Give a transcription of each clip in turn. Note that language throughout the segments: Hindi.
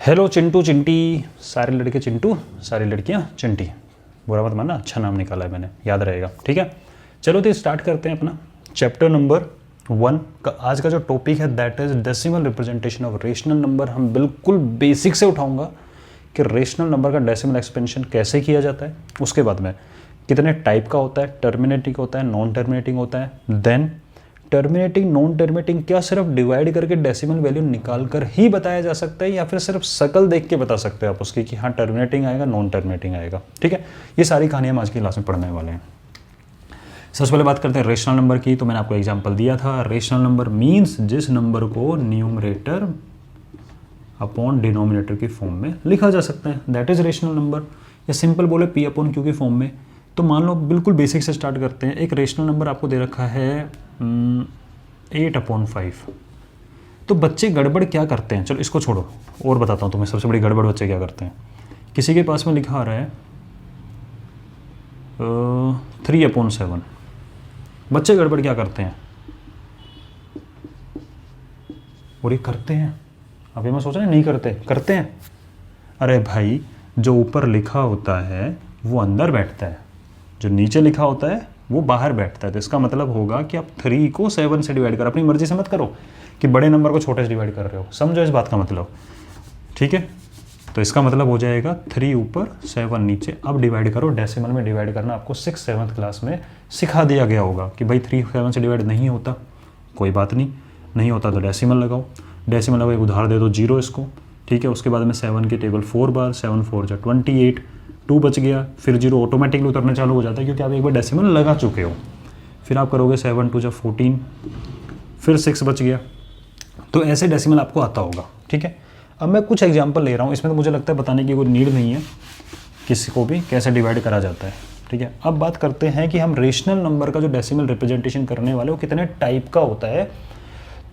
हेलो चिंटू चिंटी, सारे लड़के चिंटू सारी लड़कियां चिंटी। बुरा मत मानना, अच्छा नाम निकाला है मैंने, याद रहेगा। ठीक है, चलो तो स्टार्ट करते हैं अपना चैप्टर नंबर 1 का। आज का जो टॉपिक है that is decimal representation of rational number. हम बिल्कुल बेसिक से उठाऊंगा कि रेशनल नंबर का डेसिमल एक्सपेंशन कैसे किया जाता है, उसके बाद में कितने टाइप का होता है, टर्मिनेटिंग होता है, नॉन टर्मिनेटिंग होता है, देन टर्मिनेटिंग नॉन टर्मिनेटिंग क्या सिर्फ डिवाइड करके डेसिमल वैल्यू निकाल कर ही बताया जा सकता है या फिर सिर्फ शकल देख के बता सकते हैं आप उसकी कि हाँ टर्मिनेटिंग आएगा नॉन टर्मिनेटिंग आएगा। ठीक है, ये सारी कहानियाँ हम आज की क्लास में पढ़ने वाले हैं। सबसे पहले बात करते हैं रेशनल नंबर की। तो मैंने आपको एग्जांपल दिया था, रेशनल नंबर मींस जिस नंबर को न्यूमरेटर अपॉन डिनोमिनेटर की फॉर्म में लिखा जा सकता है, दैट इज रेशनल नंबर। या सिंपल बोले पी अपॉन क्यू की फॉर्म में। तो मान लो बिल्कुल बेसिक से स्टार्ट करते हैं। एक रेशनल नंबर आपको दे रखा है 8/5। तो बच्चे गड़बड़ क्या करते हैं, चलो इसको छोड़ो और बताता हूँ तुम्हें सबसे बड़ी गड़बड़ बच्चे क्या करते हैं। किसी के पास में लिखा आ रहा है 3/7। बच्चे गड़बड़ क्या करते हैं, और ये करते हैं। अभी मैं सोच रहा नहीं करते हैं। अरे भाई, जो ऊपर लिखा होता है वो अंदर बैठता है, जो नीचे लिखा होता है वो बाहर बैठता है। तो इसका मतलब होगा कि आप 3 को 7 से डिवाइड करो। अपनी मर्जी से मत करो कि बड़े नंबर को छोटे से डिवाइड कर रहे हो, समझो इस बात का मतलब। ठीक है, तो इसका मतलब हो जाएगा 3 ऊपर 7 नीचे। अब डिवाइड करो, डेसिमल में डिवाइड करना आपको 6th 7th क्लास में सिखा दिया गया होगा कि भाई 3 7 से डिवाइड नहीं होता, कोई बात नहीं होता तो डेसिमल लगाओ। डेसिमल लगाओ, एक उधार दे दो 0 इसको। ठीक है, उसके बाद में 7 की टेबल 4 बार, 7 4 जा 28, 2 बच गया। फिर 0 ऑटोमेटिकली उतरना चालू हो जाता है क्योंकि आप एक बार डेसिमल लगा चुके हो। फिर आप करोगे 7 2 जा 14, फिर 6 बच गया। तो ऐसे डेसिमल आपको आता होगा। ठीक है, अब मैं कुछ एग्जांपल ले रहा हूँ, इसमें तो मुझे लगता है बताने की कोई नीड नहीं है किसी को भी कैसे डिवाइड करा जाता है। ठीक है, अब बात करते हैं कि हम रेशनल नंबर का जो डेसिमल रिप्रेजेंटेशन करने वाले वो कितने टाइप का होता है।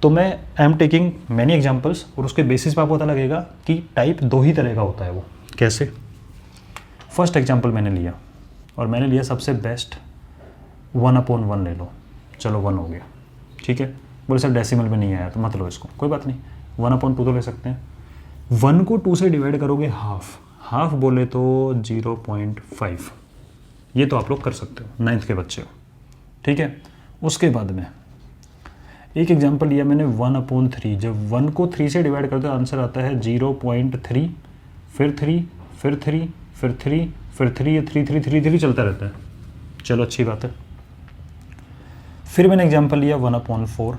तो मैं I am taking many examples और उसके बेसिस पर आपको पता लगेगा कि टाइप 2 ही तरह का होता है वो कैसे। फर्स्ट एग्जाम्पल मैंने लिया और मैंने लिया सबसे बेस्ट 1/1 ले लो। चलो 1 हो गया। ठीक है, बोले सर डेसिमल में नहीं आया तो मत लो इसको, कोई बात नहीं, 1/2 तो ले सकते हैं। 1 को 2 से डिवाइड करोगे हाफ बोले तो 0.5। ये तो आप लोग कर सकते हो, 9th के बच्चे हो। ठीक है, उसके बाद में एक एग्जांपल लिया मैंने 1/3। जब 1 को 3 से डिवाइड करते हो आंसर आता है 0.3, फिर 3, फिर 3, फिर 3, फिर 3, ये 3 3 3 3 चलता रहता है। चलो अच्छी बात है। फिर मैंने एग्जांपल लिया 1/4।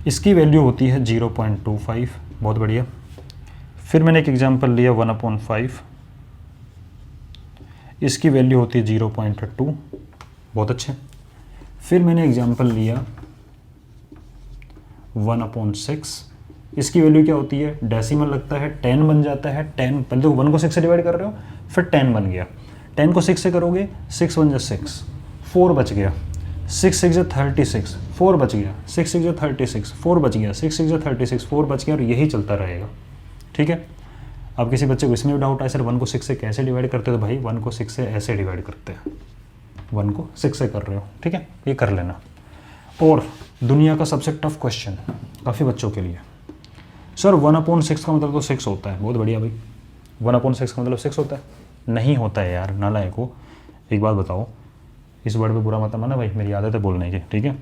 इसकी वैल्यू होती है 0.25, बहुत बढ़िया। फिर मैंने एक एग्जांपल लिया 1/5। इसकी वैल्यू होती है 0.2, बहुत अच्छे। फिर मैंने एग्जांपल लिया 1/6। इसकी वैल्यू क्या होती है, डेसिमल लगता है 10 बन जाता है। 10 पहले तो 1 को 6 से डिवाइड कर रहे हो, फिर 10 बन गया। 10 को 6 से करोगे 6 1 जा 6, 4 बच गया। 6 6 जा 36, 4 बच गया। 6 6 जा 36, 4 बच गया। 6 6 जा 36, 4 बच गया और यही चलता रहेगा। ठीक है, अब किसी बच्चे को इसमें भी डाउट आए सर 1 को 6 से कैसे डिवाइड करते हो, तो भाई 1 को 6 से ऐसे डिवाइड करते हैं। 1 को 6 से कर रहे हो, ठीक है, ये कर लेना। और दुनिया का सबसे टफ क्वेश्चन काफ़ी बच्चों के लिए, सर 1/6 का मतलब तो 6 होता है। बहुत बढ़िया भाई, 1/6 का मतलब 6 होता है? नहीं होता है यार, नालायक हो। एक बात बताओ, इस वर्ड पे बुरा मत माना भाई, मेरी आदत है बोलने की। ठीक है,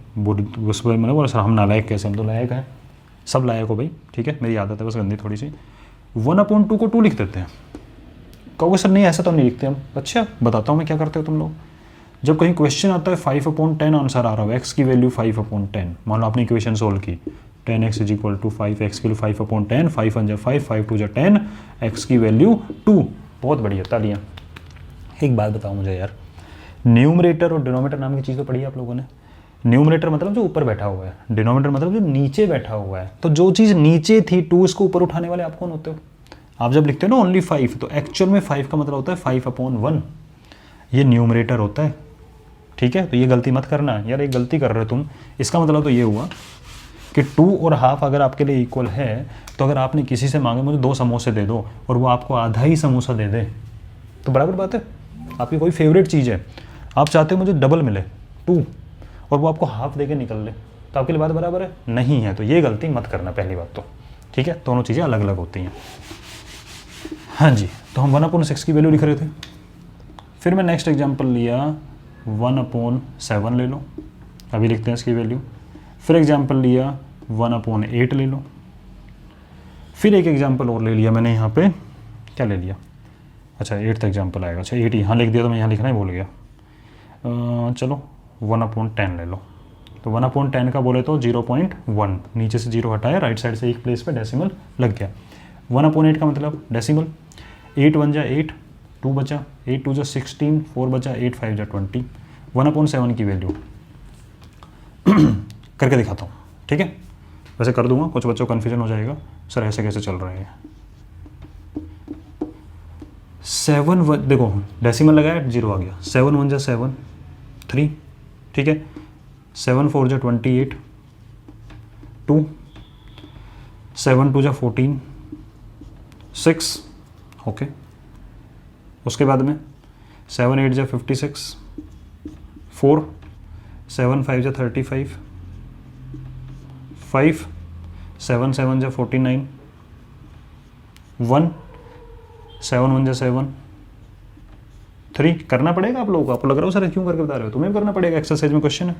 उस पर मैंने बोला सर हम नालायक कैसे, हम तो लायक हैं, सब लायक हो भाई। ठीक है, मेरी आदत है बस गंदी थोड़ी सी। 1/2 को 2 लिख देते हैं। कहोगे सर नहीं ऐसा तो नहीं लिखते हम। अच्छा बताता हूँ मैं क्या करते हो तुम लोग। जब कहीं क्वेश्चन आता है 5/10 आंसर आ रहा हो, x की वैल्यू 5/10, मान लो आपने इक्वेशन सोल्व की 10x = 5, x की वैल्यू 5/10, 5 1 जा 5, 5 2 जा 10, x की वैल्यू 2। बहुत बढ़िया, तालियां। एक बात बताओ मुझे यार, न्यूमरेटर और डिनोमिनेटर नाम की चीज़ तो पढ़ी है आप लोगों ने। न्यूमरेटर मतलब जो ऊपर बैठा हुआ है, डिनोमिनेटर मतलब जो नीचे बैठा हुआ है। तो जो चीज़ नीचे थी 2 इसको ऊपर उठाने वाले आप कौन होते हो? आप जब लिखते हो ना ओनली 5, तो एक्चुअल में 5 का मतलब होता है 5/1। ये न्यूमरेटर होता है। ठीक है, तो ये गलती मत करना यार, एक गलती कर रहे हो तुम। इसका मतलब तो ये हुआ कि 2 और हाफ अगर आपके लिए इक्वल है, तो अगर आपने किसी से मांगे मुझे 2 समोसे दे दो और वो आपको आधा ही समोसा दे दे तो बराबर बात है। आपकी कोई फेवरेट चीज़ है, आप चाहते हो मुझे डबल मिले 2 और वो आपको हाफ दे के निकल ले, तो आपके लिए बात बराबर है? नहीं है। तो ये गलती मत करना पहली बात तो। ठीक है, दोनों चीज़ें अलग अलग होती हैं। हाँ जी, तो हम 1/6 की वैल्यू लिख रहे थे। फिर मैं नेक्स्ट एग्जांपल लिया 1/7 ले लो, अभी लिखते हैं इसकी वैल्यू। फिर एग्जांपल लिया 1/8 ले लो। फिर एक एग्जांपल और ले लिया मैंने, यहाँ पे क्या ले लिया, अच्छा 8th एग्जांपल आएगा। अच्छा 8 यहाँ लिख दिया, तो मैं यहाँ लिखना ही भूल गया। चलो 1/10 ले लो। तो 1/10 का बोले तो 0.1, नीचे से 0 हटाया, राइट साइड से एक प्लेस पे डेसिमल लग गया। 1/8 का मतलब डेसिमल, 8 1 जा 8, 2 बचा, 8 2 जा 16, 4 बचा, 8 5 जा 20। 1/7 की वैल्यू करके दिखाता हूँ, ठीक है। वैसे कर दूंगा, कुछ बच्चों को कन्फ्यूजन हो जाएगा, सर ऐसे कैसे चल रहे हैं। 7 देखो डेसिमल लगाया, 0 आ गया। 7 1 जा 7, 3, ठीक है। 7 4 जा 28, 2, 7 2 जा 14, 6, ओके। उसके बाद में 7 8 जा 56, 4, 7 5 जा 35, 5, 7 7 जा 49, 1, 7 1 जा 7, 3। करना पड़ेगा आप लोगों को, आपको लग रहा हो सर क्यों करके बता रहे हो, तुम्हें भी करना पड़ेगा, एक्सरसाइज में क्वेश्चन है।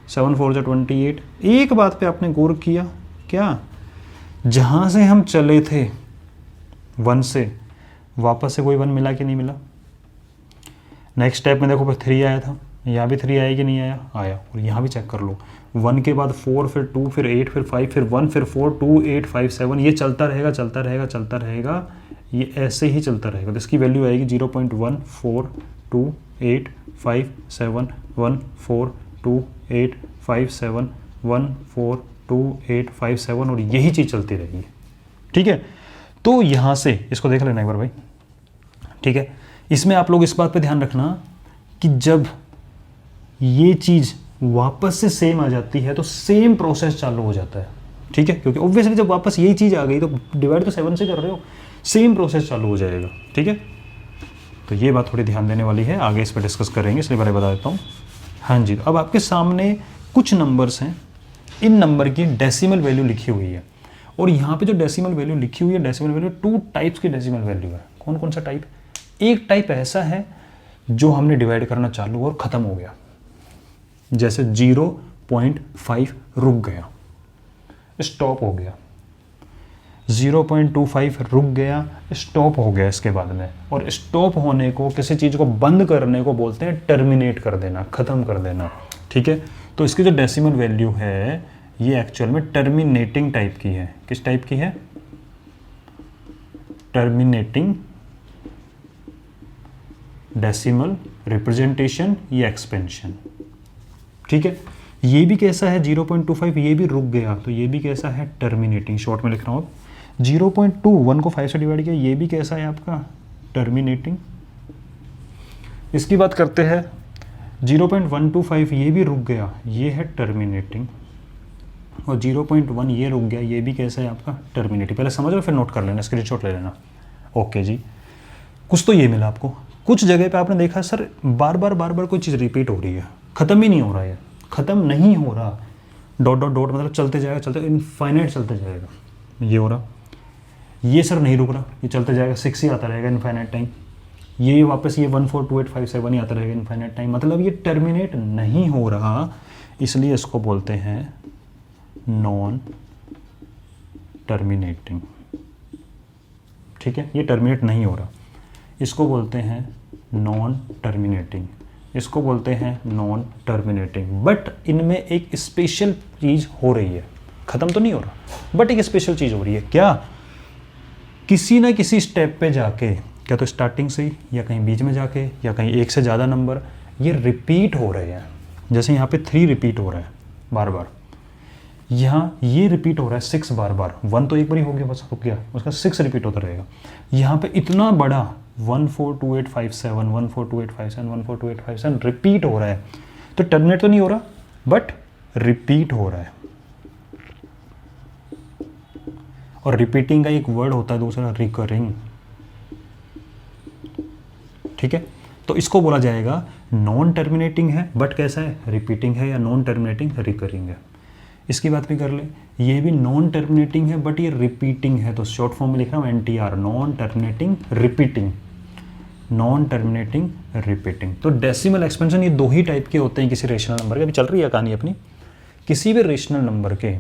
7 4 जा 28। एक बात पे आपने गौर किया क्या, जहाँ से हम चले थे 1 से, वापस से कोई 1 मिला कि नहीं मिला। नेक्स्ट स्टेप में देखो फिर 3 आया था, यहाँ भी 3 आया कि नहीं आया, आया। और यहाँ भी चेक कर लो, 1 के बाद 4, फिर 2, फिर 8, फिर 5, फिर 1, फिर 4, 2 8 5 7, ये चलता रहेगा चलता रहेगा चलता रहेगा, ये ऐसे ही चलता रहेगा। तो इसकी वैल्यू आएगी 0.1 4 2 8 5 7 1 4 2 8 5 7 1 4 2 8 5 7, और यही चीज़ चलती रहेगी, ठीक है। तो यहाँ से इसको देख लेना एक बार भाई, ठीक है। इसमें आप लोग इस बात पे ध्यान रखना कि जब ये चीज़ वापस से सेम आ जाती है तो सेम प्रोसेस चालू हो जाता है, ठीक है। क्योंकि ऑब्वियसली जब वापस यही चीज़ आ गई तो डिवाइड तो 7 से कर रहे हो, सेम प्रोसेस चालू हो जाएगा, ठीक है। तो ये बात थोड़ी ध्यान देने वाली है, आगे इस पर डिस्कस करेंगे, इसलिए पहले बता देता हूँ। हाँ जी, अब आपके सामने कुछ नंबर्स हैं, इन नंबर की डेसिमल वैल्यू लिखी हुई है। और यहाँ पे जो डेसिमल वैल्यू लिखी हुई है, डेसिमल वैल्यू 2 टाइप्स की डेसिमल वैल्यू है। कौन कौन सा टाइप, एक टाइप ऐसा है जो हमने डिवाइड करना चालू और ख़त्म हो गया, जैसे 0.5 रुक गया, स्टॉप हो गया, 0.25 रुक गया, स्टॉप हो गया इसके बाद में। और स्टॉप होने को, किसी चीज़ को बंद करने को बोलते हैं टर्मिनेट कर देना, ख़त्म कर देना, ठीक है। तो इसकी जो डेसिमल वैल्यू है ये एक्चुअल में टर्मिनेटिंग टाइप की है। किस टाइप की है, टर्मिनेटिंग डेसिमल रिप्रेजेंटेशन या एक्सपेंशन, ठीक है। ये भी कैसा है 0.25, ये भी रुक गया, तो ये भी कैसा है टर्मिनेटिंग, शॉर्ट में लिख रहा हूँ। 0.21 को 5 से डिवाइड किया, ये भी कैसा है आपका टर्मिनेटिंग। इसकी बात करते हैं 0.125, ये भी रुक गया, ये है टर्मिनेटिंग। और 0.1 ये रुक गया, ये भी कैसा है आपका टर्मिनेटिंग। पहले समझ लो फिर नोट कर लेना, स्क्रीनशॉट ले लेना। ओके जी, कुछ तो ये मिला आपको। कुछ जगह पे आपने देखा सर बार बार कोई चीज़ रिपीट हो रही है, ख़त्म ही नहीं हो रहा है, ख़त्म नहीं हो रहा, डॉट डॉट डॉट मतलब चलते जाएगा, चलते इनफाइनाइट चलते जाएगा, ये हो रहा। ये सर नहीं रुक रहा, ये चलते जाएगा, 6 ही आता रहेगा इनफाइनाइट टाइम। ये वापस ये 1 4 2 8 5 7 ही आता रहेगा इनफाइनाइट टाइम, मतलब ये टर्मिनेट नहीं हो रहा, इसलिए इसको बोलते हैं नॉन टर्मिनेटिंग, ठीक है। ये टर्मिनेट नहीं हो रहा, इसको बोलते हैं नॉन टर्मिनेटिंग, इसको बोलते हैं नॉन टर्मिनेटिंग। बट इनमें एक स्पेशल चीज़ हो रही है, ख़त्म तो नहीं हो रहा बट एक स्पेशल चीज़ हो रही है। क्या, किसी ना किसी स्टेप पे जाके, क्या तो स्टार्टिंग से ही या कहीं बीच में जाके या कहीं एक से ज़्यादा नंबर ये रिपीट हो रहे हैं। जैसे यहाँ पे 3 रिपीट हो रहा है बार बार, यहाँ ये रिपीट हो रहा है 6 बार बार। 1 तो एक बार ही हो गया, बस रुक गया, उसका 6 रिपीट होता रहेगा। यहाँ पे इतना बड़ा 1 4 2 8 5 7 1 4 2 8 5 7 1 4 2 8 5 7 रिपीट हो रहा है, तो टर्मिनेट तो नहीं हो रहा बट रिपीट हो रहा है। और रिपीटिंग का एक वर्ड होता है दूसरा, रिकरिंग, ठीक है। तो इसको बोला जाएगा नॉन टर्मिनेटिंग है बट कैसा है, रिपीटिंग है, या नॉन टर्मिनेटिंग रिकरिंग है। इसकी बात भी कर ले, ये भी नॉन टर्मिनेटिंग है बट ये रिपीटिंग है, तो शॉर्ट फॉर्म में लिख रहा हूँ NTR, non terminating repeating, non terminating repeating. तो डेसिमल एक्सपेंशन ये दो ही टाइप के होते हैं किसी रेशनल नंबर के। अभी चल रही है कहानी अपनी, किसी भी रेशनल नंबर के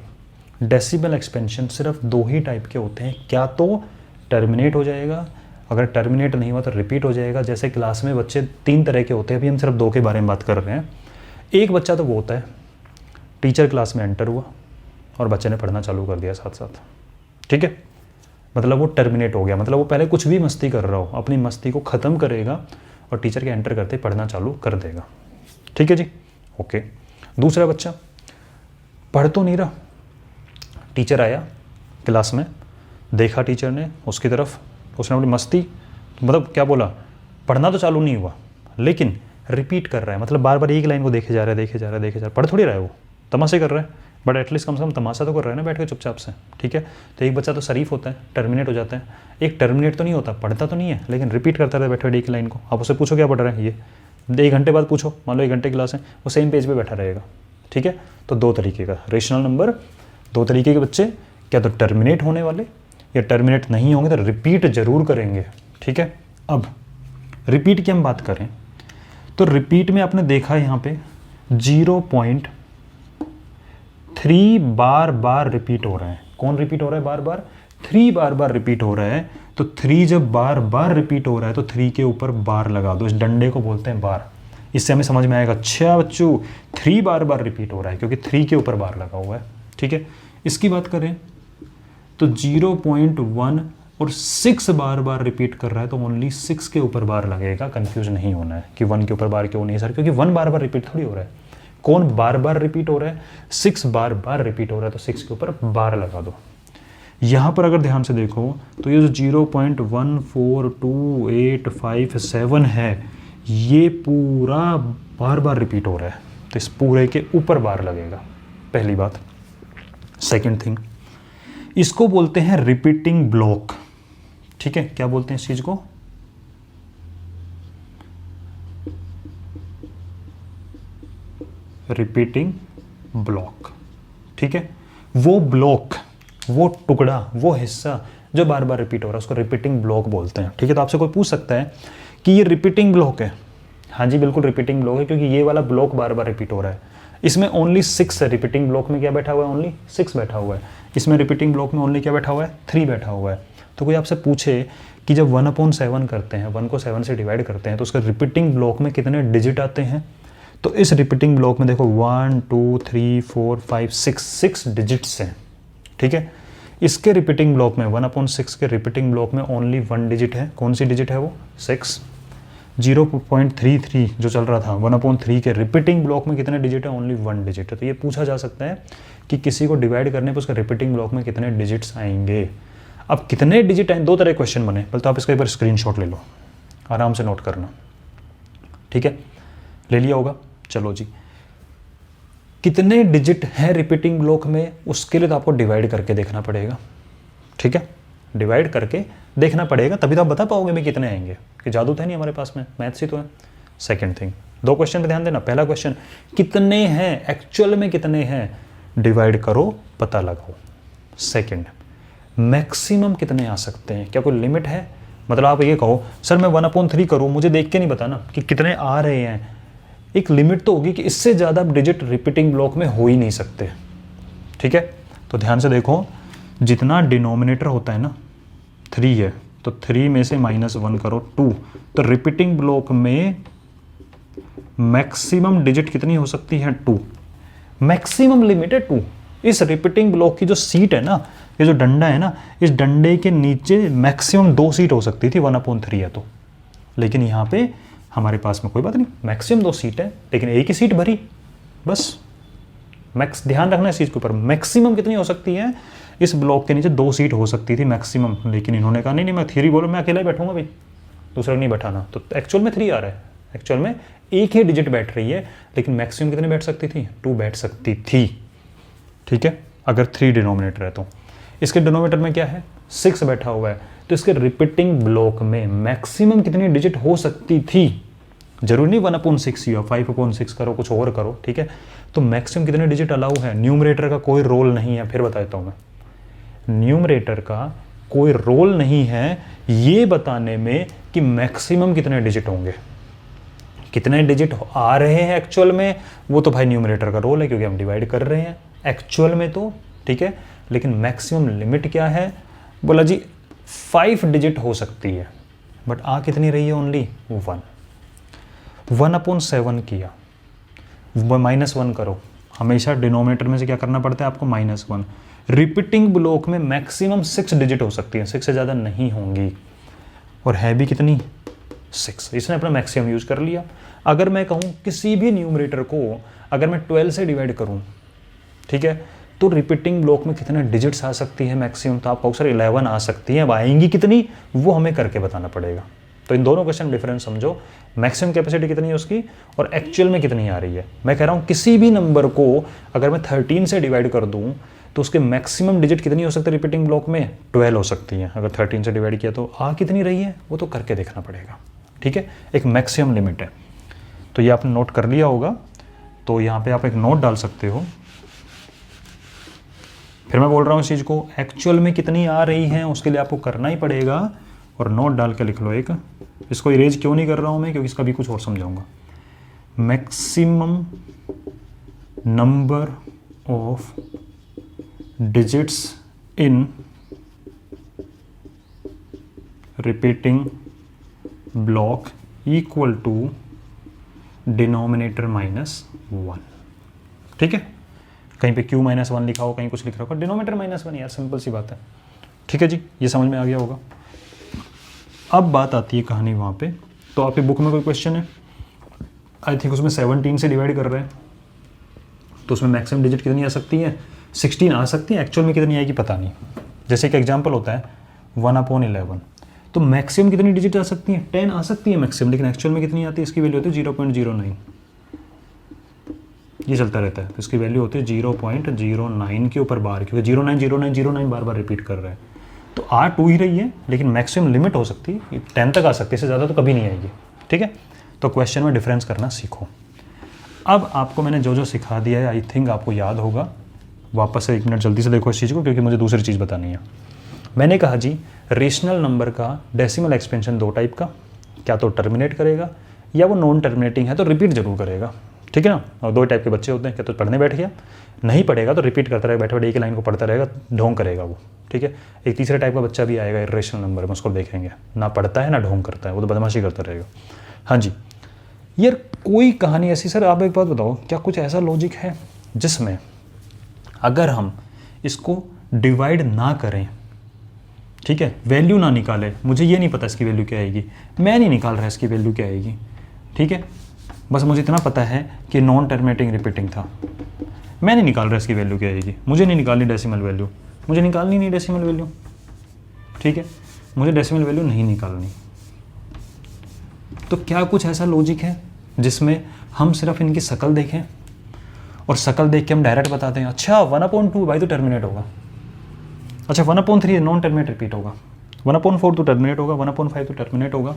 डेसिमल एक्सपेंशन सिर्फ दो ही टाइप के होते हैं, क्या तो टर्मिनेट हो जाएगा, अगर टर्मिनेट नहीं हुआ तो रिपीट हो जाएगा। जैसे क्लास में बच्चे 3 तरह के होते हैं, अभी हम सिर्फ 2 के बारे में बात कर रहे हैं। एक बच्चा तो वो होता है टीचर क्लास में एंटर हुआ और बच्चे ने पढ़ना चालू कर दिया साथ साथ, ठीक है, मतलब वो टर्मिनेट हो गया, मतलब वो पहले कुछ भी मस्ती कर रहा हो, अपनी मस्ती को ख़त्म करेगा और टीचर के एंटर करते पढ़ना चालू कर देगा, ठीक है जी, ओके। दूसरा बच्चा पढ़ तो नहीं रहा, टीचर आया क्लास में, देखा टीचर ने उसकी तरफ, उसने अपनी मस्ती, मतलब क्या बोला, पढ़ना तो चालू नहीं हुआ लेकिन रिपीट कर रहा है, मतलब बार बार एक लाइन को देखे जा रहा है, पढ़ थोड़ी रहा है, वो तमाशे कर रहा है, बट एटलीस्ट कम से कम तमाशा तो कर रहा है ना बैठ के चुपचाप से, ठीक है। तो एक बच्चा तो शरीफ होता है, टर्मिनेट हो जाता है, एक टर्मिनेट तो नहीं होता, पढ़ता तो नहीं है लेकिन रिपीट करता रहता है बैठे एक लाइन को। आप उससे पूछो क्या पढ़ रहा है, ये 1 घंटे बाद पूछो, मान लो 1 घंटे क्लास है, वो सेम पेज पे बैठा रहेगा, ठीक है। तो 2 तरीके का रेशनल नंबर, 2 तरीके के बच्चे, क्या तो टर्मिनेट होने वाले या टर्मिनेट नहीं होंगे तो रिपीट जरूर करेंगे, ठीक है। अब रिपीट की हम बात करें तो रिपीट में आपने देखा यहाँ पे 0.3 बार बार रिपीट हो रहा है। कौन रिपीट हो रहा है बार बार? 3 बार बार रिपीट हो रहा है। तो 3 जब बार बार रिपीट हो रहा है तो 3 के ऊपर बार लगा दो, इस डंडे को बोलते हैं बार। इससे हमें समझ में आएगा, अच्छा बच्चों 3 बार बार रिपीट हो रहा है क्योंकि 3 के ऊपर बार लगा हुआ है, ठीक है। इसकी बात करें तो 0.1 और 6 बार बार रिपीट कर रहा है तो ओनली 6 के ऊपर बार लगेगा। कंफ्यूज नहीं होना है कि 1 के ऊपर बार क्यों नहीं सर, क्योंकि 1 बार बार रिपीट थोड़ी हो रहा है। कौन बार बार रिपीट हो रहा है? 6 बार बार रिपीट हो रहा है तो 6 के ऊपर बार लगा दो। यहाँ पर अगर ध्यान से देखो तो ये जो 0.142857 है ये पूरा बार बार रिपीट हो रहा है तो इस पूरे के ऊपर बार लगेगा, पहली बात। सेकंड थिंग, इसको बोलते हैं रिपीटिंग ब्लॉक, ठीक है। क्या बोलते हैं इस चीज को? रिपीटिंग ब्लॉक, ठीक है। वो ब्लॉक, वो टुकड़ा, वो हिस्सा जो बार बार रिपीट हो रहा है उसको रिपीटिंग ब्लॉक बोलते हैं, ठीक है। तो आपसे कोई पूछ सकता है कि ये रिपीटिंग ब्लॉक है? हाँ जी बिल्कुल रिपीटिंग ब्लॉक है, क्योंकि ये वाला ब्लॉक बार बार रिपीट हो रहा है। इसमें ओनली 6 है, रिपीटिंग ब्लॉक में क्या बैठा हुआ है? ओनली 6 बैठा हुआ है। इसमें रिपीटिंग ब्लॉक में ओनली क्या बैठा हुआ है? 3 बैठा हुआ है। तो कोई आपसे पूछे कि जब 1/7 करते हैं, 1 को 7 से डिवाइड करते हैं तो उसका रिपीटिंग ब्लॉक में कितने डिजिट आते हैं? तो इस रिपीटिंग ब्लॉक में देखो 1 2 3 4 5 6 डिजिट्स हैं, ठीक है। इसके रिपीटिंग ब्लॉक में 1/6 के रिपीटिंग ब्लॉक में ओनली 1 डिजिट है। कौन सी डिजिट है वो? 6। 0.33 जो चल रहा था 1/3 के रिपीटिंग ब्लॉक में कितने डिजिट है? ओनली 1 डिजिट है। तो ये पूछा जा सकता है कि किसी को डिवाइड करने पर उसका रिपीटिंग ब्लॉक में कितने डिजिट्स आएंगे। अब कितने डिजिट आए, 2 तरह के क्वेश्चन बने, पहले तो आप इसका एक बार स्क्रीनशॉट ले लो, आराम से नोट करना, ठीक है। ले लिया होगा, चलो जी। कितने डिजिट है रिपीटिंग ब्लॉक में उसके लिए तो आपको डिवाइड करके देखना पड़ेगा, ठीक है। डिवाइड करके देखना पड़ेगा तभी तो आप बता पाओगे भी कितने आएंगे, कि जादू तो है नहीं हमारे पास में, मैथ्स ही तो है। सेकंड थिंग, 2 क्वेश्चन पे ध्यान देना। पहला क्वेश्चन कितने हैं, एक्चुअल में कितने हैं, डिवाइड करो पता लगाओ। सेकंड, मैक्सिमम कितने आ सकते हैं, क्या कोई लिमिट है? मतलब आप ये कहो सर मैं 1/3 करूँ, मुझे देख के नहीं बताना कि कितने आ रहे हैं, एक लिमिट तो होगी कि इससे ज़्यादा डिजिट रिपीटिंग ब्लॉक में हो ही नहीं सकते, ठीक है। तो ध्यान से देखो, जितना डिनोमिनेटर होता है ना 3 है तो 3 में से -1 करो 2, तो रिपीटिंग ब्लॉक में मैक्सिमम डिजिट कितनी हो सकती है? 2। मैक्सिमम लिमिट है 2। इस रिपीटिंग ब्लॉक की जो सीट है ना, ये जो डंडा है ना, इस डंडे के नीचे मैक्सिमम 2 सीट हो सकती थी 1/3 है तो, लेकिन यहाँ पे हमारे पास में कोई बात नहीं, मैक्सिमम 2 सीट है लेकिन एक ही सीट भरी बस। मैक्स ध्यान रखना इस चीज़ के ऊपर, मैक्सिमम कितनी हो सकती है? इस ब्लॉक के नीचे 2 सीट हो सकती थी मैक्सिमम, लेकिन इन्होंने कहा नहीं मैं थ्योरी बोलो, मैं अकेला ही बैठूंगा भाई, दूसरा नहीं बैठाना। तो एक्चुअल में 3 आ रहा है, एक्चुअल में एक ही डिजिट बैठ रही है, लेकिन मैक्सिमम कितने बैठ सकती थी? 2 बैठ सकती थी, ठीक है, अगर 3 डिनोमिनेटर है तो। इसके डिनोमिनेटर में क्या है? 6 बैठा हुआ है, तो इसके रिपीटिंग ब्लॉक में मैक्सिमम कितनी डिजिट हो सकती थी? जरूरी नहीं 1/6 या 5/6 करो, कुछ और करो, ठीक है। तो मैक्सिमम कितने डिजिट अलाउ है? न्यूमरेटर का कोई रोल नहीं है, फिर बता देता हूँ मैं, न्यूमरेटर का कोई रोल नहीं है ये बताने में कि मैक्सिमम कितने डिजिट होंगे। कितने डिजिट आ रहे हैं एक्चुअल में, वो तो भाई न्यूमरेटर का रोल है, क्योंकि हम डिवाइड कर रहे हैं एक्चुअल में तो, ठीक है। लेकिन मैक्सिमम लिमिट क्या है? बोला जी 5 डिजिट हो सकती है, बट आ कितनी रही है? ओनली 1। 1/7 किया, -1 करो, हमेशा डिनोमिनेटर में से क्या करना पड़ता है आपको? -1। रिपीटिंग ब्लॉक में मैक्सिमम 6 डिजिट हो सकती है, 6 से ज़्यादा नहीं होंगी, और है भी कितनी? 6। इसने अपना मैक्सिमम यूज कर लिया। अगर मैं कहूँ किसी भी न्यूमरेटर को अगर मैं 12 से डिवाइड करूँ, ठीक है, तो रिपीटिंग ब्लॉक में कितने डिजिट्स आ सकती है मैक्सिमम? तो आप कहो सर 11 आ सकती है, अब आएंगी कितनी वो हमें करके बताना पड़ेगा। तो इन दोनों क्वेश्चन डिफरेंस समझो, मैक्सिमम कैपेसिटी कितनी है उसकी और एक्चुअल में कितनी आ रही है। मैं कह रहा हूँ किसी भी नंबर को अगर मैं 13 से डिवाइड कर दूँ तो उसके मैक्सिमम डिजिट कितनी हो सकती है रिपीटिंग ब्लॉक में? 12 हो सकती है। अगर 13 से डिवाइड किया तो आ कितनी रही है वो तो करके देखना पड़ेगा, ठीक है। एक मैक्सिमम लिमिट है, तो ये आपने नोट कर लिया होगा। तो यहाँ पे आप एक नोट डाल सकते हो। फिर मैं बोल रहा हूँ इस चीज़ को, एक्चुअल में कितनी आ रही हैं उसके लिए आपको करना ही पड़ेगा, और नोट डाल के लिख लो एक। इसको इरेज क्यों नहीं कर रहा हूँ मैं? क्योंकि इसका भी कुछ और समझाऊंगा। Maximum number of digits in repeating block equal to denominator -1, ठीक है। कहीं पे q-1 लिखा हो, कहीं कुछ लिखा होगा, डिनोमिनेटर -1 यार, सिंपल सी बात है, ठीक है जी। ये समझ में आ गया होगा। अब बात आती है कहानी वहाँ पे, तो आपकी बुक में कोई क्वेश्चन है, आई थिंक उसमें 17 से डिवाइड कर रहे हैं, तो उसमें मैक्सिमम डिजिट कितनी आ सकती है? 16 आ सकती है, एक्चुअल में कितनी आएगी पता नहीं। जैसे एक एग्जाम्पल होता है 1/11, तो मैक्सिमम कितनी डिजिट आ सकती है? 10 आ सकती है मैक्सिमम, लेकिन एक्चुअल में कितनी आती है? इसकी वैल्यू होती है 0.09। ये चलता रहता है, तो इसकी वैल्यू होती है 0.09 के ऊपर बार, क्योंकि 09 बार बार रिपीट कर रहे हैं, तो आ 2 ही रही है, लेकिन मैक्सिमम लिमिट हो सकती है 10 तक आ सकती है, इससे ज़्यादा तो कभी नहीं आएगी, ठीक है। तो क्वेश्चन में डिफरेंस करना सीखो। अब आपको मैंने जो जो सिखा दिया है आई थिंक आपको याद होगा। वापस से 1 मिनट जल्दी से देखो इस चीज़ को, क्योंकि मुझे दूसरी चीज़ बतानी है। मैंने कहा जी रेशनल नंबर का डेसिमल एक्सपेंशन 2 टाइप का, क्या तो टर्मिनेट करेगा या वो नॉन टर्मिनेटिंग है तो रिपीट जरूर करेगा, ठीक है ना। और 2 टाइप के बच्चे होते हैं, क्या तो पढ़ने बैठ गया, नहीं पढ़ेगा तो रिपीट करता रहेगा, बैठे बैठे एक ही लाइन को पढ़ता रहेगा, ढोंग करेगा वो, ठीक है। एक तीसरे टाइप का बच्चा भी आएगा इरेशनल नंबर में, उसको देखेंगे, ना पढ़ता है ना ढोंग करता है, वो तो बदमाशी करता रहेगा। हाँ जी यार, कोई कहानी ऐसी, सर आप एक बात बताओ, क्या कुछ ऐसा लॉजिक है जिसमें अगर हम इसको डिवाइड ना करें, ठीक है, वैल्यू ना निकाले, मुझे ये नहीं पता इसकी वैल्यू क्या आएगी, मैं नहीं निकाल रहा इसकी वैल्यू क्या आएगी, ठीक है, बस मुझे इतना पता है कि नॉन टर्मिनेटिंग रिपीटिंग था, मैं नहीं निकाल रहा इसकी वैल्यू क्या आएगी, मुझे नहीं निकालनी डेसिमल वैल्यू, मुझे निकालनी नहीं डेसिमल वैल्यू, ठीक है, मुझे डेसिमल वैल्यू नहीं निकालनी। तो क्या कुछ ऐसा लॉजिक है जिसमें हम सिर्फ इनकी शक्ल देखें और शक्ल देख के हम डायरेक्ट बताते हैं अच्छा 1/2 भाई तो टर्मिनेट होगा, अच्छा 1/3 नॉन टर्मिनेट रिपीट होगा, 1/4 तो टर्मिनेट होगा, 1/5 तो टर्मिनेट होगा,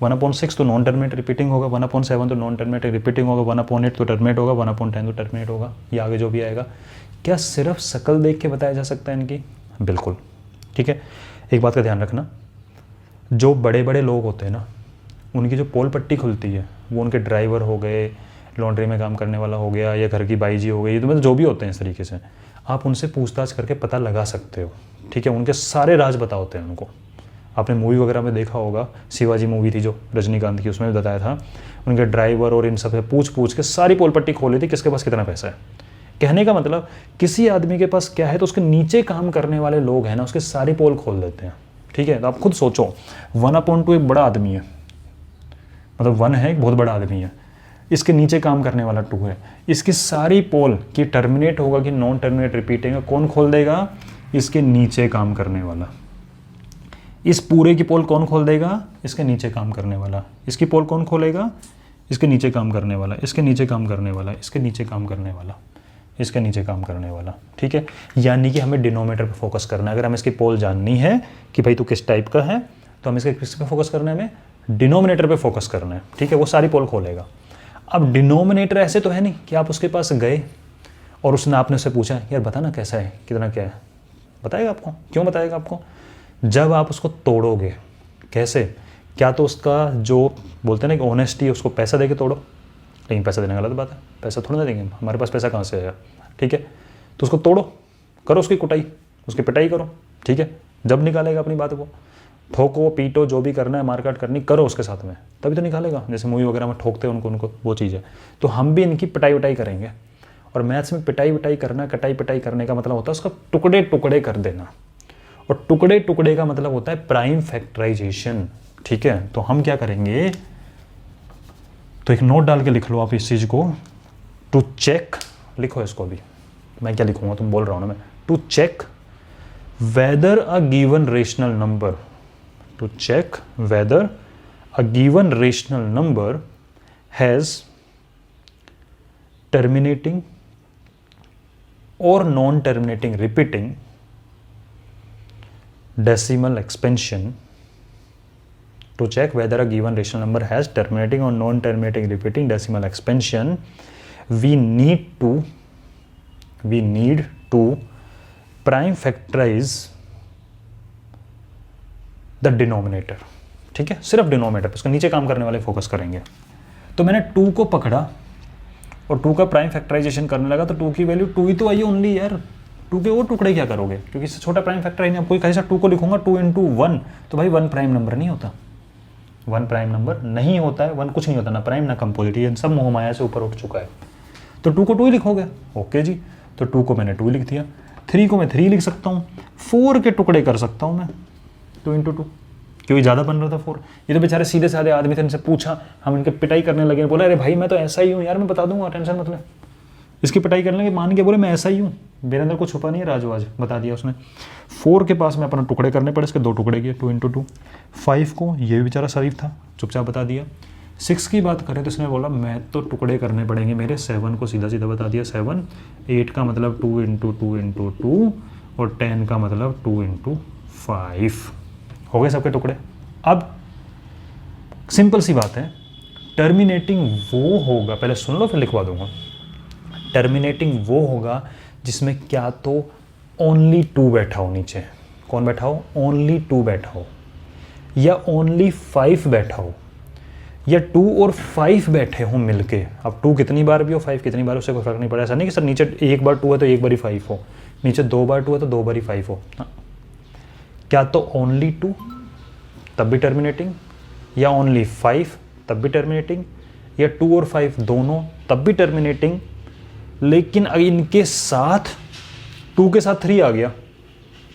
1/6 तो नॉन टर्मिनेट रिपीटिंग होगा, 1/7 तो नॉन टर्मिनेट रिपीटिंग होगा, 1/8 तो टर्मिनेट होगा, 1/10 तो टर्मिनेट होगा, ये आगे जो भी आएगा। क्या सिर्फ शक्ल देख के बताया जा सकता है इनकी? बिल्कुल, ठीक है। एक बात का ध्यान रखना, जो बड़े बड़े लोग होते हैं ना, उनकी जो पोल पट्टी खुलती है वो उनके ड्राइवर हो गए, लॉन्ड्री में काम करने वाला हो गया, या घर की बाई जी हो गई, तो मतलब जो भी होते हैं इस तरीके से आप उनसे पूछताछ करके पता लगा सकते हो, ठीक है। उनके सारे राज पता होते हैं उनको। आपने मूवी वगैरह में देखा होगा, शिवाजी मूवी थी जो रजनीकांत की, उसमें भी बताया था उनके ड्राइवर और इन सब से पूछ के सारी पोल पट्टी खोली थी किसके पास कितना पैसा है। कहने का मतलब किसी आदमी के पास क्या है तो उसके नीचे काम करने वाले लोग हैं ना, उसके सारी पोल खोल देते हैं, ठीक है। तो आप खुद सोचो 1/2 एक बड़ा आदमी है, मतलब 1 है एक बहुत बड़ा आदमी है, इसके नीचे काम करने वाला 2 है, इसकी सारी पोल की टर्मिनेट होगा कि नॉन टर्मिनेट रिपीटिंग है, कौन खोल देगा? इसके नीचे काम करने वाला। इस पूरे की पोल कौन खोल देगा? इसके नीचे काम करने वाला। इसकी पोल कौन खोलेगा? इसके नीचे काम करने वाला, इसके नीचे काम करने वाला, इसके नीचे काम करने वाला, इसके नीचे काम करने वाला, ठीक है। यानी कि हमें डिनोमिनेटर पर फोकस करना है। अगर हमें इसकी पोल जाननी है कि भाई तू किस टाइप का है, तो हमें इसके किस पे फोकस करना है? हमें डिनोमिनेटर पे फोकस करना है, ठीक है, वो सारी पोल खोलेगा। अब डिनोमिनेटर ऐसे तो है नहीं कि आप उसके पास गए और उसने आपने उससे पूछा यार बता ना कैसा है, कितना क्या है, बताएगा आपको? क्यों बताएगा आपको? जब आप उसको तोड़ोगे। कैसे? क्या तो उसका जो बोलते हैं ना कि ऑनेस्टी, उसको पैसा दे के तोड़ो, लेकिन पैसा देना गलत बात है, पैसा थोड़ा ना देंगे, हमारे पास पैसा कहाँ से आएगा, ठीक है। तो उसको तोड़ो, करो उसकी कुटाई, उसकी पिटाई करो, ठीक है। जब निकालेगा अपनी बात को, ठोको पीटो, जो भी करना है, मारकाट करनी करो उसके साथ में, तभी तो निकालेगा। जैसे मूवी वगैरह में ठोकते हैं उनको वो चीज़ है। तो हम भी इनकी पिटाई विटाई करेंगे। और मैथ्स में पिटाई विटाई करना, कटाई पिटाई करने का मतलब होता है उसका टुकड़े टुकड़े कर देना, और टुकड़े टुकड़े का मतलब होता है प्राइम फैक्टराइजेशन, ठीक है। तो हम क्या करेंगे, तो एक नोट डाल के लिख लो आप इस चीज़ को, टू चेक, लिखो इसको भी, मैं क्या लिखूंगा तुम बोल रहा हूँ ना मैं, to check whether a given rational number, to check whether a given rational number has terminating or non-terminating repeating decimal expansion, to check whether a given rational number has terminating or non-terminating repeating decimal expansion, we need to prime factorize the denominator, ठीक है। सिर्फ डिनोमिनेटर पे, उसके नीचे काम करने वाले फोकस करेंगे। तो मैंने 2 को पकड़ा और 2 का प्राइम फैक्टराइजेशन करने लगा, तो 2 की वैल्यू 2 ही तो आई ओनली यार, 2 के वो टुकड़े क्या करोगे, क्योंकि इससे छोटा प्राइम फैक्टर ही नहीं। अब कोई कहीं से 2 को लिखूंगा 2 × 1, तो भाई 1 प्राइम नंबर नहीं होता, 1 प्राइम नंबर नहीं होता है, 1 कुछ नहीं होता, ना प्राइम ना कंपोजिट, ये सब मोहमाया से ऊपर उठ चुका है। तो 2 को 2 ही लिखोगे, ओके जी। तो 2 को मैंने 2 लिख दिया, 3 को मैं 3 लिख सकता हूँ, 4 के टुकड़े कर सकता हूँ मैं 2 × 2, क्योंकि ज़्यादा बन रहा था 4। ये तो बेचारे सीधे साधे आदमी थे, इनसे पूछा, हम इनके पिटाई करने लगे, बोला अरे भाई मैं तो ऐसा ही हूँ यार, मैं बता दूंगा, टेंशन मत ले। इसकी पिटाई करने लगे, मान के बोले मैं ऐसा ही हूँ, मेरे अंदर कुछ छुपा नहीं है, राजू आज बता दिया उसने। 4 के पास में अपना टुकड़े करने पड़े, इसके 2 टुकड़े किए 2 × 2। 5 को, ये भी बेचारा शरीफ था, चुपचाप बता दिया। 6 की बात करें तो इसने बोला मैं तो टुकड़े करने पड़ेंगे मेरे, 7 को सीधा सीधा बता दिया 7, 8 का मतलब 2 × 2 × 2, और 10 का मतलब 2 × 5। हो गए सबके टुकड़े। अब सिंपल सी बात है, टर्मिनेटिंग वो होगा, पहले सुन लो फिर लिखवा दूंगा। टर्मिनेटिंग वो होगा जिसमें क्या तो ओनली 2 बैठा हो नीचे, कौन बैठा हो, ओनली 2 बैठा हो, या ओनली 5 बैठा हो, या 2 और 5 बैठे हो मिलके। अब 2 कितनी बार भी हो, 5 कितनी बार, उससे कोई फर्क नहीं पड़ा। ऐसा नहीं कि सर नीचे एक बार 2 है तो एक बार ही 5 हो, नीचे 2 बार 2 है तो 2 बार ही 5 हो। हाँ। क्या तो ओनली 2 तब भी टर्मिनेटिंग, या ओनली 5 तब भी टर्मिनेटिंग, या 2 और 5 दोनों तब भी टर्मिनेटिंग। लेकिन अगर इनके साथ 2 के साथ 3 आ गया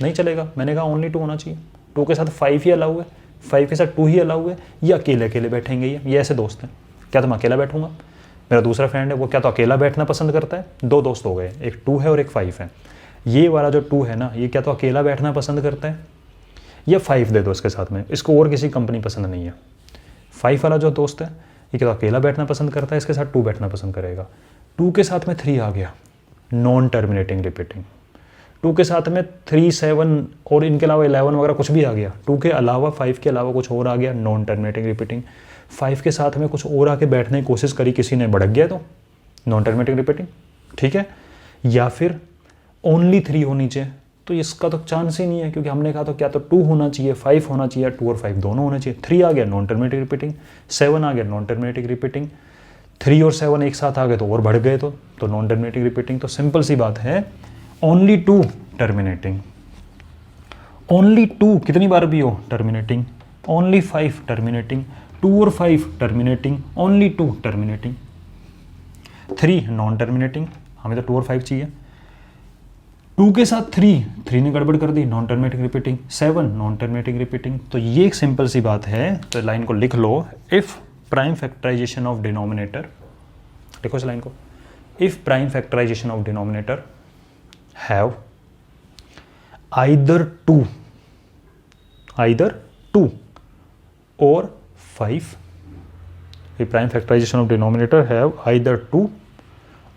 नहीं चलेगा, मैंने कहा ओनली 2 होना चाहिए। 2 के साथ 5 ही अलाउ है, 5 के साथ 2 ही अलाउ है, या अकेले अकेले बैठेंगे ये ऐसे दोस्त हैं। क्या तुम अकेला बैठूंगा, मेरा दूसरा फ्रेंड है वो क्या तो अकेला बैठना पसंद करता है, 2 दोस्त हो गए, एक 2 है और एक 5 है। ये वाला जो 2 है ना, ये क्या तो अकेला बैठना पसंद करता है, या 5 दे दो इसके साथ में, इसको और किसी कंपनी पसंद नहीं है। 5 वाला जो दोस्त है ये क्या तो अकेला बैठना पसंद करता है, इसके साथ 2 बैठना पसंद करेगा। 2 के साथ में 3 आ गया, नॉन टर्मिनेटिंग रिपीटिंग। 2 के साथ में 3, 7 और इनके अलावा 11 वगैरह कुछ भी आ गया, 2 के अलावा 5 के अलावा कुछ और आ गया, नॉन टर्मिनेटिंग रिपीटिंग। 5 के साथ में कुछ और आके बैठने की कोशिश करी, किसी ने भड़क गया तो नॉन टर्मिनेटिंग रिपीटिंग, ठीक है। या फिर ओनली 3 हो नीचे, तो इसका तो चांस ही नहीं है, क्योंकि हमने कहा तो क्या तो 2 होना चाहिए, 5 होना चाहिए, 2 और 5 दोनों होने चाहिए। 3 आ गया नॉन टर्मिनेटिंग रिपीटिंग, 7 आ गया नॉन टर्मिनेटिंग रिपीटिंग, 3 और 7 एक साथ आ गए तो और बढ़ गए तो नॉन टर्मिनेटिंग रिपीटिंग। तो सिंपल सी बात है, ओनली 2 टर्मिनेटिंग, ओनली 2 कितनी बार भी हो टर्मिनेटिंग, ओनली 5 टर्मिनेटिंग, 2 और 5 terminating, only 2 terminating, 3 non terminating, हमें तो 2 और 5 चाहिए। 2 के साथ 3 ने गड़बड़ कर दी, non terminating repeating, 7 non terminating repeating. तो ये एक सिंपल सी बात है, तो लाइन को लिख लो, if prime factorisation of denominator, लिखो इस लाइन को, if prime factorisation of denominator have either 2 or 5, if prime factorization of denominator have either 2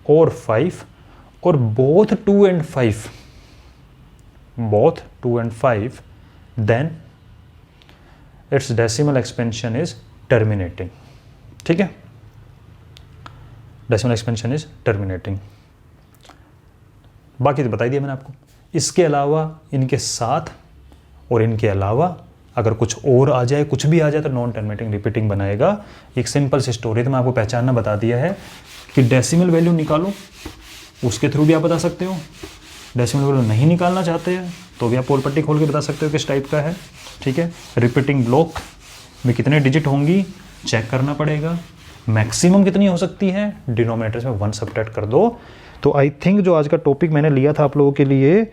or 5 or both 2 and 5, then it's decimal expansion is terminating. ठीक है, डेसिमल एक्सपेंशन इज टर्मिनेटिंग। बाकी तो बता दिया मैंने आपको। इसके अलावा इनके साथ और इनके अलावा अगर कुछ और आ जाए, कुछ भी आ जाए, तो नॉन टर्मिनेटिंग रिपीटिंग बनाएगा। एक सिंपल सी स्टोरी तो मैं आपको पहचानना बता दिया है कि डेसिमल वैल्यू निकालो, उसके थ्रू भी आप बता सकते हो। डेसिमल वैल्यू नहीं निकालना चाहते हैं तो भी आप पोल पट्टी खोल के बता सकते हो किस टाइप का है। ठीक है, रिपीटिंग ब्लॉक में कितने डिजिट होंगी चेक करना पड़ेगा, मैक्सिमम कितनी हो सकती है, डिनोमिनेटर्स में 1 सब्ट्रैक्ट कर दो। तो आई थिंक जो आज का टॉपिक मैंने लिया था आप लोगों के लिए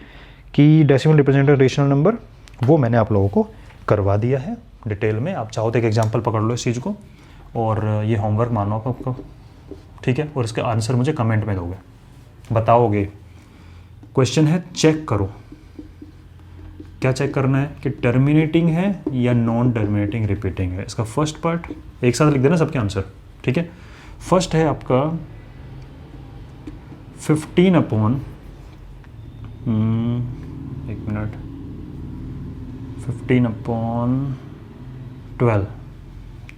कि डेसिमल रिप्रेजेंटेड रेशनल नंबर, वो मैंने आप लोगों को करवा दिया है डिटेल में। आप चाहो तो एक एग्जांपल पकड़ लो इस चीज़ को, और ये होमवर्क मानो आप आपको। ठीक है, और इसका आंसर मुझे कमेंट में दोगे, बताओगे। क्वेश्चन है चेक करो, क्या चेक करना है कि टर्मिनेटिंग है या नॉन टर्मिनेटिंग रिपीटिंग है। इसका फर्स्ट पार्ट एक साथ लिख देना सबके आंसर। ठीक है, फर्स्ट है आपका 15 अपॉन 15/12।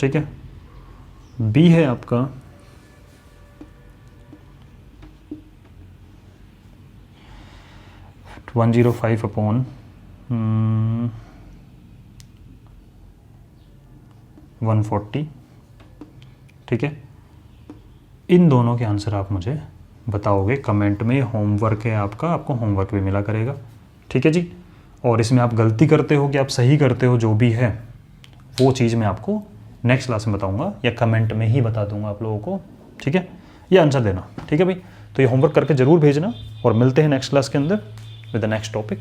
ठीक है, बी है आपका 105/140। ठीक है, इन दोनों के आंसर आप मुझे बताओगे कमेंट में। होमवर्क है आपका, आपको होमवर्क भी मिला करेगा। ठीक है जी, और इसमें आप गलती करते हो कि आप सही करते हो, जो भी है वो चीज़ मैं आपको नेक्स्ट क्लास में बताऊंगा या कमेंट में ही बता दूंगा आप लोगों को। ठीक है, ये आंसर देना। ठीक है भाई, तो ये होमवर्क करके ज़रूर भेजना और मिलते हैं नेक्स्ट क्लास के अंदर विद द नेक्स्ट टॉपिक।